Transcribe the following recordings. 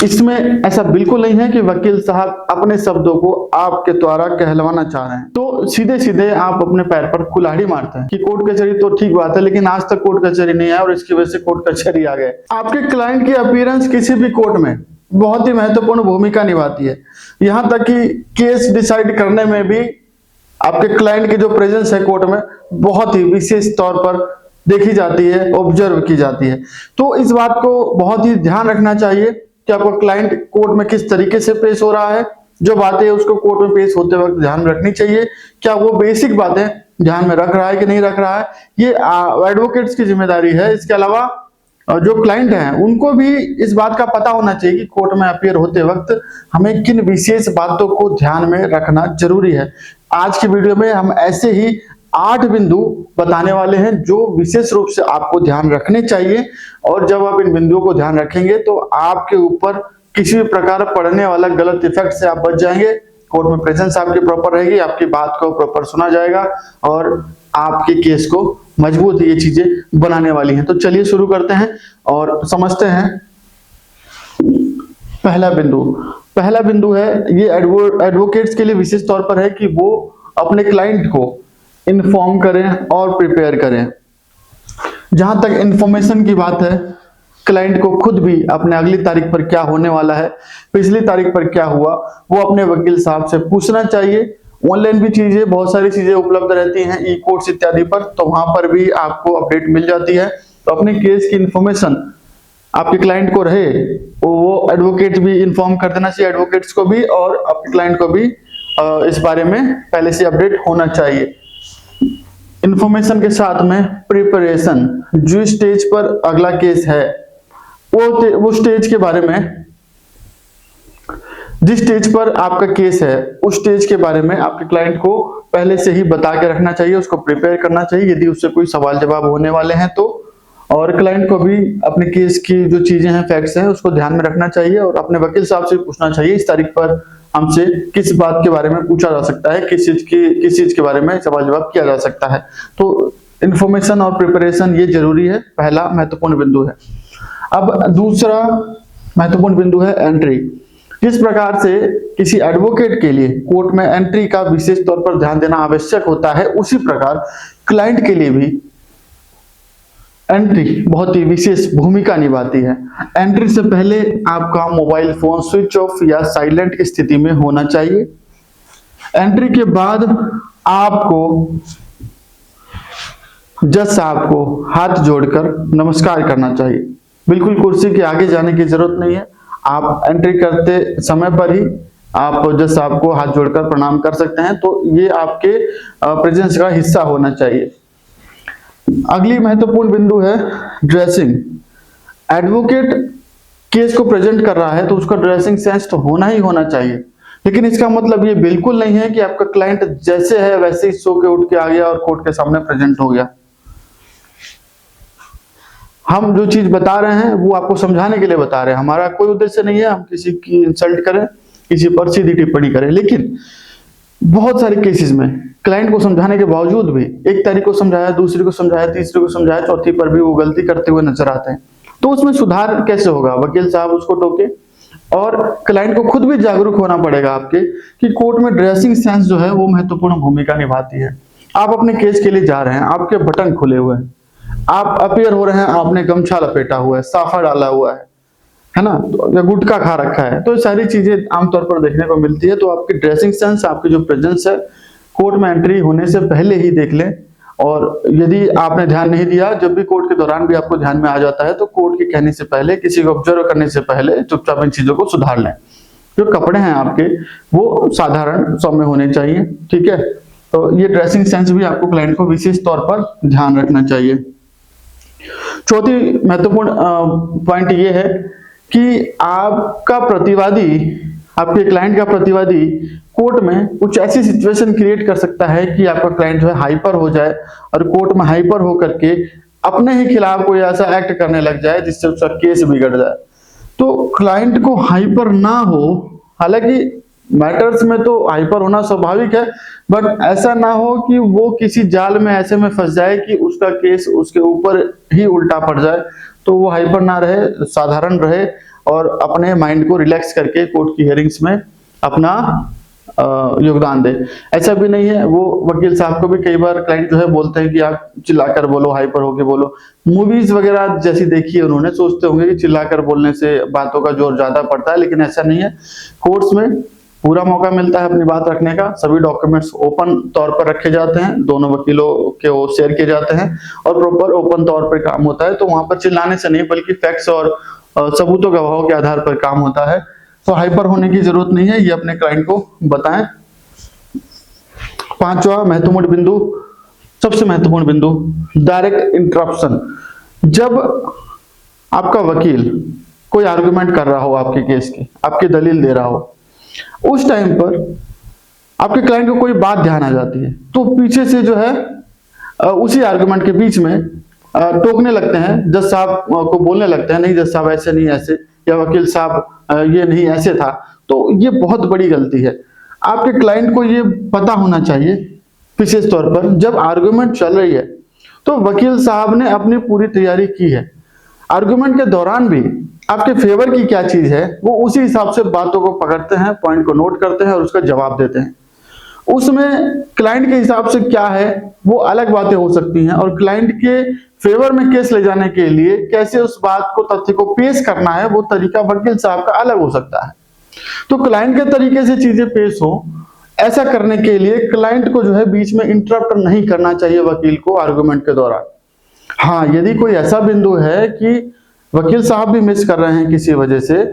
इसमें ऐसा बिल्कुल नहीं है कि वकील साहब अपने शब्दों को आपके द्वारा कहलवाना चाह रहे हैं। तो सीधे सीधे आप अपने पैर पर कुल्हाड़ी मारते हैं कि कोर्ट कचहरी तो ठीक बात है, लेकिन आज तक कोर्ट कचहरी नहीं आया और इसकी वजह से कोर्ट कचहरी आ गए। आपके क्लाइंट की अपीयरेंस किसी भी कोर्ट में बहुत ही महत्वपूर्ण भूमिका निभाती है। यहां तक कि केस डिसाइड करने में भी आपके क्लाइंट की जो प्रेजेंस है कोर्ट में बहुत ही विशेष तौर पर देखी जाती है, ऑब्जर्व की जाती है। तो इस बात को बहुत ही ध्यान रखना चाहिए कि आपका क्लाइंट कोर्ट में किस तरीके से पेश हो रहा है। जो बातें उसको कोर्ट में पेश होते वक्त ध्यान में रखनी चाहिए, क्या वो बेसिक बातें ध्यान में रख रहा है कि नहीं रख रहा है, ये एडवोकेट्स की जिम्मेदारी है। इसके अलावा जो क्लाइंट हैं उनको भी इस बात का पता होना चाहिए कि कोर्ट में अपीयर होते वक्त हमें किन विशेष बातों को ध्यान में रखना जरूरी है। आज की वीडियो में हम ऐसे ही 8 बिंदु बताने वाले हैं जो विशेष रूप से आपको ध्यान रखने चाहिए, और जब आप इन बिंदुओं को ध्यान रखेंगे तो आपके ऊपर किसी भी प्रकार पड़ने वाला गलत इफेक्ट से आप बच जाएंगे। कोर्ट में प्रेजेंस आपकी प्रॉपर रहेगी, आपकी बात को प्रॉपर सुना जाएगा और आपके केस को मजबूत ये चीजें बनाने वाली हैं। तो चलिए शुरू करते हैं और समझते हैं। पहला बिंदु है, ये एडवोकेट्स के लिए विशेष तौर पर है कि वो अपने क्लाइंट को इन्फॉर्म करें और प्रिपेयर करें। जहां तक इंफॉर्मेशन की बात है, क्लाइंट को खुद भी अपने अगली तारीख पर क्या होने वाला है, पिछली तारीख पर क्या हुआ, वो अपने वकील साहब से पूछना चाहिए। ऑनलाइन भी चीजें, बहुत सारी चीजें उपलब्ध रहती हैं ई कोर्ट्स इत्यादि पर, तो वहां पर भी आपको अपडेट मिल जाती है। तो अपने केस की इंफॉर्मेशन आपके क्लाइंट को रहे, वो एडवोकेट भी इंफॉर्म कर देना चाहिए एडवोकेट्स को भी, और आपके क्लाइंट को भी इस बारे में पहले से अपडेट होना चाहिए। इंफॉर्मेशन के साथ में प्रिपरेशन, जो स्टेज पर अगला केस है वो स्टेज के बारे में, जिस स्टेज पर आपका केस है उस स्टेज के बारे में आपके क्लाइंट को पहले से ही बता के रखना चाहिए, उसको प्रिपेयर करना चाहिए यदि उससे कोई सवाल जवाब होने वाले हैं तो। और क्लाइंट को भी अपने केस की जो चीजें हैं, फैक्ट्स हैं, उसको ध्यान में रखना चाहिए और अपने वकील साहब से पूछना चाहिए इस तारीख पर हमसे किस बात के बारे में पूछा जा सकता है, किस चीज के बारे में सवाल जवाब किया जा सकता है। तो इंफॉर्मेशन और प्रिपरेशन ये जरूरी है, पहला महत्वपूर्ण बिंदु है। अब दूसरा महत्वपूर्ण बिंदु है एंट्री। जिस प्रकार से किसी एडवोकेट के लिए कोर्ट में एंट्री का विशेष तौर पर ध्यान देना आवश्यक होता है, उसी प्रकार क्लाइंट के लिए भी एंट्री बहुत ही विशेष भूमिका निभाती है। एंट्री से पहले आपका मोबाइल फोन स्विच ऑफ या साइलेंट की स्थिति में होना चाहिए। एंट्री के बाद आपको जज साहब को हाथ जोड़कर नमस्कार करना चाहिए। बिल्कुल कुर्सी के आगे जाने की जरूरत नहीं है, आप एंट्री करते समय पर ही आप जज साहब को हाथ जोड़कर प्रणाम कर सकते हैं। तो ये आपके प्रेजेंस का हिस्सा होना चाहिए। अगली महत्वपूर्ण बिंदु है ड्रेसिंग। एडवोकेट केस को प्रेजेंट कर रहा है तो उसका ड्रेसिंग सेंस तो होना ही होना चाहिए, लेकिन इसका मतलब ये बिल्कुल नहीं है कि आपका क्लाइंट जैसे है वैसे ही सो के उठ के आ गया और कोर्ट के सामने प्रेजेंट हो गया। हम जो चीज बता रहे हैं वो आपको समझाने के लिए बता रहे हैं, हमारा कोई उद्देश्य नहीं है हम किसी की इंसल्ट करें, किसी पर सीधी टिप्पणी करें। लेकिन बहुत सारे केसेस में क्लाइंट को समझाने के बावजूद भी एक तारीख को समझाया, दूसरी को समझाया, तीसरी को समझाया, चौथी पर भी वो गलती करते हुए नजर आते हैं। तो उसमें सुधार कैसे होगा? वकील साहब उसको टोके और क्लाइंट को खुद भी जागरूक होना पड़ेगा आपके कि कोर्ट में ड्रेसिंग सेंस जो है वो महत्वपूर्ण भूमिका निभाती है। आप अपने केस के लिए जा रहे हैं, आपके बटन खुले हुए हैं, आप अपीयर हो रहे हैं, आपने गमछा लपेटा हुआ है, साफा डाला हुआ है ना, या गुटखा खा रखा है, तो ये सारी चीजें आमतौर पर देखने को मिलती है। तो आपकी ड्रेसिंग सेंस, आपकी जो प्रेजेंस है कोर्ट में एंट्री होने से पहले ही देख लें। और यदि आपने ध्यान नहीं दिया, जब भी कोर्ट के दौरान भी आपको ध्यान में आ जाता है तो कोर्ट के कहने से पहले, किसी को ऑब्जर्व करने से पहले चुपचाप इन चीजों को सुधार लें। जो कपड़े हैं आपके वो साधारण सौम्य होने चाहिए, ठीक है। तो ये ड्रेसिंग सेंस भी आपको क्लाइंट को विशेष तौर पर ध्यान रखना चाहिए। चौथी महत्वपूर्ण पॉइंट ये है कि आपका प्रतिवादी, आपके क्लाइंट का प्रतिवादी कोर्ट में कुछ ऐसी सिचुएशन क्रिएट कर सकता है कि आपका क्लाइंट जो है हाइपर हो जाए और कोर्ट में हाइपर होकर के अपने ही खिलाफ कोई ऐसा एक्ट करने लग जाए जिससे उसका केस बिगड़ जाए। तो क्लाइंट को हाइपर ना हो, हालांकि मैटर्स में तो हाइपर होना स्वाभाविक है, बट ऐसा ना हो कि वो किसी जाल में ऐसे में फंस जाए कि उसका केस उसके ऊपर ही उल्टा पड़ जाए। तो वो हाइपर ना रहे, साधारण रहे, और अपने माइंड को रिलैक्स करके कोर्ट की हियरिंग्स में अपना योगदान दे। ऐसा भी नहीं है, वो वकील साहब को भी कई बार क्लाइंट जो है बोलते हैं कि आप चिल्लाकर बोलो, हाइपर होके बोलो। मूवीज वगैरह जैसी देखी है उन्होंने, सोचते होंगे कि चिल्लाकर बोलने से बातों का जोर ज्यादा पड़ता है, लेकिन ऐसा नहीं है। कोर्ट्स में पूरा मौका मिलता है अपनी बात रखने का, सभी डॉक्यूमेंट्स ओपन तौर पर रखे जाते हैं, दोनों वकीलों के वो शेयर किए जाते हैं और प्रॉपर ओपन तौर पर काम होता है। तो वहां पर चिल्लाने से नहीं बल्कि फैक्ट्स और सबूतों गवाहों के आधार पर काम होता है। तो हाइपर होने की जरूरत नहीं है, ये अपने क्लाइंट को बताएं। पांचवा महत्वपूर्ण बिंदु, सबसे महत्वपूर्ण बिंदु, डायरेक्ट इंटरप्शन। जब आपका वकील कोई आर्गुमेंट कर रहा हो आपके केस की, आपकी दलील दे रहा हो, उस टाइम पर आपके क्लाइंट को कोई बात ध्यान आ जाती है तो पीछे से जो है उसी आर्गुमेंट के बीच में टोकने लगते हैं, जज साहब को बोलने लगते हैं, नहीं जज साहब ऐसे नहीं ऐसे, या वकील साहब ये नहीं ऐसे था। तो ये बहुत बड़ी गलती है। आपके क्लाइंट को ये पता होना चाहिए विशेष तौर पर जब आर्गुमेंट चल रही है तो वकील साहब ने अपनी पूरी तैयारी की है, आर्गुमेंट के दौरान भी आपके फेवर की क्या चीज है वो उसी हिसाब से बातों को पकड़ते हैं, पॉइंट को नोट करते हैं और उसका जवाब देते हैं। उसमें क्लाइंट के हिसाब से क्या है वो अलग बातें हो सकती हैं, और क्लाइंट के फेवर में केस ले जाने के लिए कैसे उस बात को, तथ्य को पेश करना है, वो तरीका वकील साहब का अलग हो सकता है। तो क्लाइंट के तरीके से चीजें पेश हो, ऐसा करने के लिए क्लाइंट को जो है बीच में इंटरप्ट नहीं करना चाहिए वकील को आर्गुमेंट के दौरान। हाँ, यदि कोई ऐसा बिंदु है कि वकील साहब भी मिस कर रहे हैं किसी वजह से,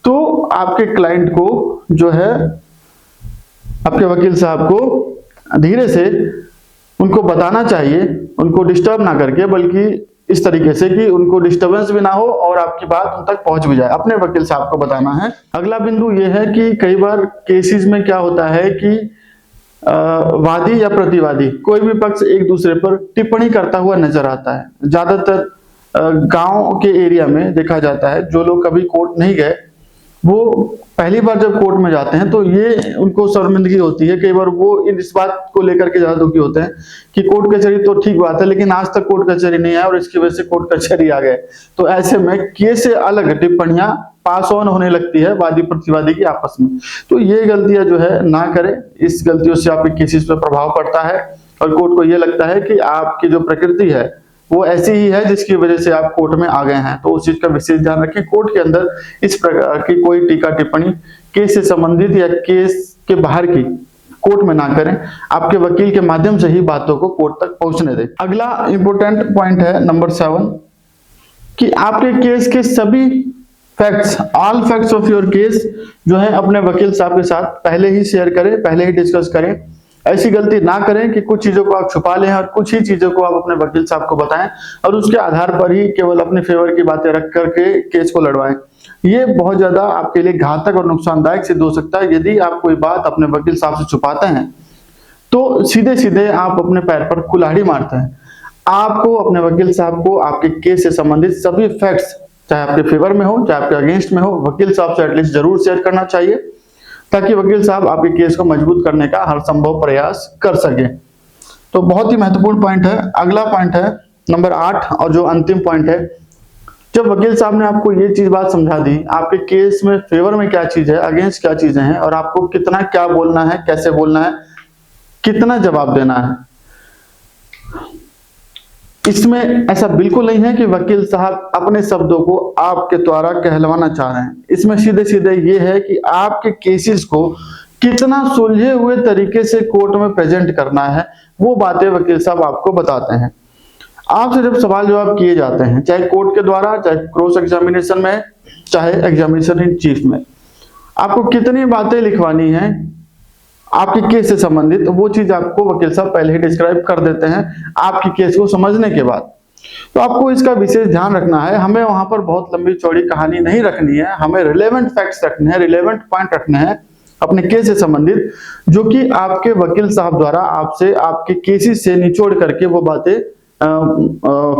तो आपके क्लाइंट को जो है, आपके वकील साहब को धीरे से उनको बताना चाहिए, उनको डिस्टर्ब ना करके, बल्कि इस तरीके से कि उनको डिस्टरबेंस भी ना हो और आपकी बात उन तक पहुंच भी जाए। अपने वकील साहब को बताना है। अगला बिंदु यह है कि कई बार केसेस में क्या होता है कि वादी या प्रतिवादी कोई भी पक्ष एक दूसरे पर टिप्पणी करता हुआ नजर आता है। ज्यादातर गांव के एरिया में देखा जाता है, जो लोग कभी कोर्ट नहीं गए वो पहली बार जब कोर्ट में जाते हैं तो ये उनको शर्मिंदगी होती है। कई बार वो इस बात को लेकर के ज्यादा दुखी होते हैं कि कोर्ट कचहरी तो ठीक बात है, लेकिन आज तक कोर्ट कचहरी नहीं आया और इसकी वजह से कोर्ट कचहरी आ गए। तो ऐसे में केस से अलग टिप्पणियां पास ऑन होने लगती है वादी प्रतिवादी की आपस में। तो ये गलतियां जो है ना करें, इस गलतियों से आपके केसेस पर प्रभाव पड़ता है और कोर्ट को ये लगता है कि आपकी जो प्रकृति है वो ऐसी ही है जिसकी वजह से आप कोर्ट में आ गए हैं। तो उस चीज का विशेष ध्यान रखें। कोर्ट के अंदर इस प्रकार की कोई टीका टिप्पणी केस से संबंधित या केस के बाहर की कोर्ट में ना करें। आपके वकील के माध्यम से ही बातों को कोर्ट तक पहुंचने दें। अगला इंपॉर्टेंट पॉइंट है नंबर 7 कि आपके केस के सभी facts, all facts of your case जो है अपने वकील साहब के साथ पहले ही शेयर करें, पहले ही डिस्कस करें। ऐसी गलती ना करें कि कुछ चीजों को आप छुपा लें और कुछ ही चीजों को आप अपने वकील साहब को बताएं और उसके आधार पर ही केवल अपने फेवर की बातें रख करके केस को लड़वाएं। ये बहुत ज्यादा आपके लिए घातक और नुकसानदायक सिद्ध हो सकता है। यदि आप कोई बात अपने वकील साहब से छुपाते हैं तो सीधे सीधे आप अपने पैर पर कुल्हाड़ी मारते हैं। आपको अपने वकील साहब को आपके केस से संबंधित सभी फैक्ट्स, चाहे आपके फेवर में हो चाहे आपके अगेंस्ट में हो, वकील साहब से एटलीस्ट जरूर शेयर करना चाहिए ताकि वकील साहब आपके केस को मजबूत करने का हर संभव प्रयास कर सके। तो बहुत ही महत्वपूर्ण पॉइंट है। अगला पॉइंट है नंबर 8 और जो अंतिम पॉइंट है, जब वकील साहब ने आपको ये चीज बात समझा दी, आपके केस में फेवर में क्या चीज है, अगेंस्ट क्या चीजें हैं और आपको कितना क्या बोलना है, कैसे बोलना है, कितना जवाब देना है, इसमें ऐसा बिल्कुल नहीं है कि वकील साहब अपने शब्दों को आपके द्वारा कहलवाना चाह रहे हैं। इसमें सीधे सीधे ये है कि आपके केसेस को कितना सुलझे हुए तरीके से कोर्ट में प्रेजेंट करना है, वो बातें वकील साहब आपको बताते हैं। आपसे जब सवाल जवाब किए जाते हैं, चाहे कोर्ट के द्वारा, चाहे क्रॉस एग्जामिनेशन में, चाहे एग्जामिनेशन इन चीफ में, आपको कितनी बातें लिखवानी है आपके केस से संबंधित, वो चीज आपको वकील साहब पहले ही डिस्क्राइब कर देते हैं आपके केस को समझने के बाद। तो आपको इसका विशेष ध्यान रखना है। हमें वहां पर बहुत लंबी चौड़ी कहानी नहीं रखनी है, हमें रिलेवेंट फैक्ट्स रखने हैं, रिलेवेंट पॉइंट रखने हैं अपने केस से संबंधित, जो कि आपके वकील साहब द्वारा आपसे आपके केसेस से निचोड़ करके वो बातें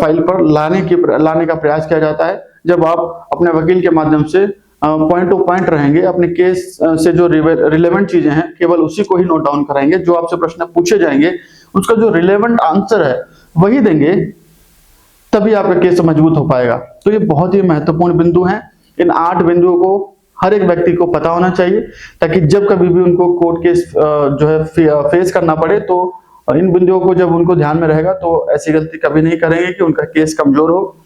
फाइल पर लाने का प्रयास किया जाता है। जब आप अपने वकील के माध्यम से पॉइंट टू पॉइंट रहेंगे, अपने केस से जो रिलेवेंट चीजें हैं केवल उसी को ही नोट डाउन कराएंगे, जो आपसे प्रश्न पूछे जाएंगे उसका जो रिलेवेंट आंसर है वही देंगे, तभी आपका केस मजबूत हो पाएगा। तो ये बहुत ही महत्वपूर्ण बिंदु है। इन 8 बिंदुओं को हर एक व्यक्ति को पता होना चाहिए, ताकि जब कभी भी उनको कोर्ट केस जो है फेस करना पड़े तो इन बिंदुओं को जब उनको ध्यान में रहेगा तो ऐसी गलती कभी नहीं करेंगे कि उनका केस कमजोर हो।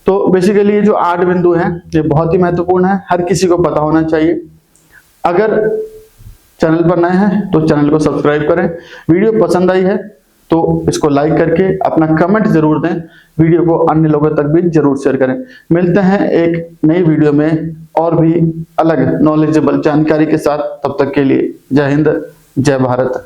तो बेसिकली ये जो 8 बिंदु हैं ये बहुत ही महत्वपूर्ण है, हर किसी को पता होना चाहिए। अगर चैनल पर नए हैं तो चैनल को सब्सक्राइब करें, वीडियो पसंद आई है तो इसको लाइक करके अपना कमेंट जरूर दें, वीडियो को अन्य लोगों तक भी जरूर शेयर करें। मिलते हैं एक नई वीडियो में और भी अलग नॉलेजेबल जानकारी के साथ, तब तक के लिए जय हिंद, जय भारत।